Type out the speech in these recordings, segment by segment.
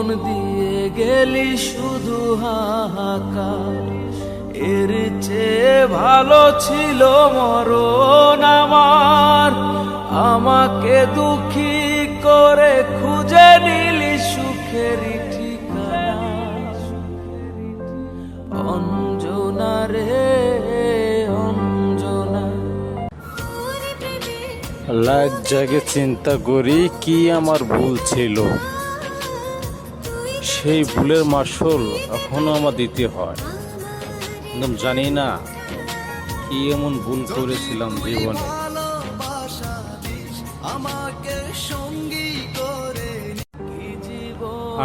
জীবন দিয়ে গেলি শুধু হাহাকার, এর চেয়ে ভালো ছিল মরণ আমার। আমাকে দুঃখী করে খুঁজে নিলি সুখের ঠিকানা, অঞ্জনা রে অঞ্জনা। লাখ জাগে চিন্তা করি কি আমার ভুল ছিল, সেই ভুলের মাসুল এখনো আমার দিতে হয়। একদম জানি না কি এমন ভুল করেছিলাম জীবনে।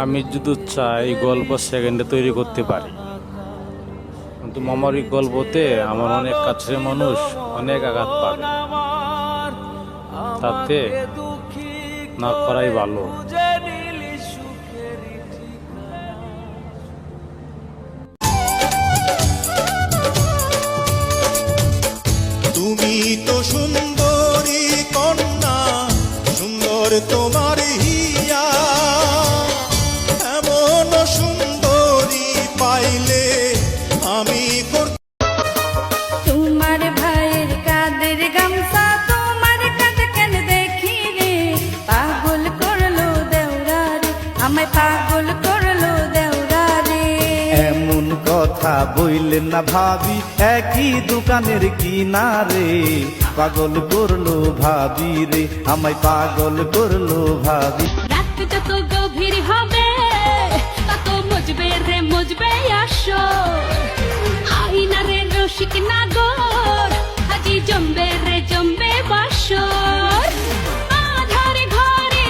আমি যদি চাই গল্প সেকেন্ডে তৈরি করতে পারি, কিন্তু আমার এই গল্পতে আমার অনেক কাছের মানুষ অনেক আঘাত পাবে, তাতে না করাই ভালো। তুমি তো সুন্দরী কন্যা, সুন্দর তোমার হিয়া, এমন সুন্দরী পাইলে আমি তোমার ভাইয়ের কাদের গামছা, তোমার কাঁধে কেন দেখি রে, পাগল করলো দেওরা রে, আমায় পাগল করলো দেওরা রে। এমন কথা বইলেন না ভাবি, একই দোকানের কিনারে, পাগল করলো ভাবি রে, আমায় পাগল করলো ভাবি। রাত যত গভীর হবে তত মজবে রে মজবে আসো, আইনা রে রসিক নাগর আজি জমবে রে জমবে বাসর। আধারে ঘরে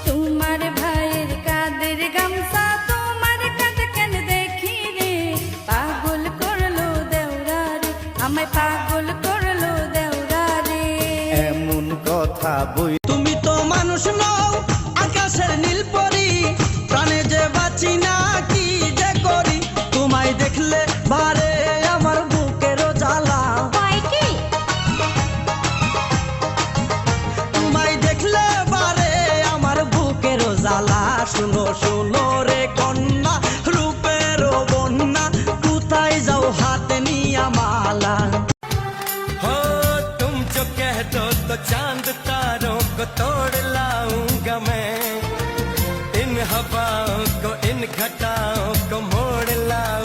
তোমার ভাইয়ের কাদের গামছা, তোমার কাঁধে কেন দেখি রে, পাগল করলো দেওরা রে, আমায় পাগল করলো দেওরা রে। এমন কথা বই তুমি তো মানুষ নও আকাশের নীল পরি, প্রাণে যে বাঁচি না কি যে করি, তোমায় দেখলে বারে আমার বুকেরও জ্বালা। তোমায় দেখলে বারে আমার বুকেরও জ্বালা। শুনো শুনো রে কন্যা, রূপেরও বন্যা, কোথায় যাও হাতে নিয়া মালা। हो तुम जो कह दो तो चांद तारों को तोड़ लाऊंगा मैं, इन हवाओं को इन घटाओं को मोड़ लाऊंगा।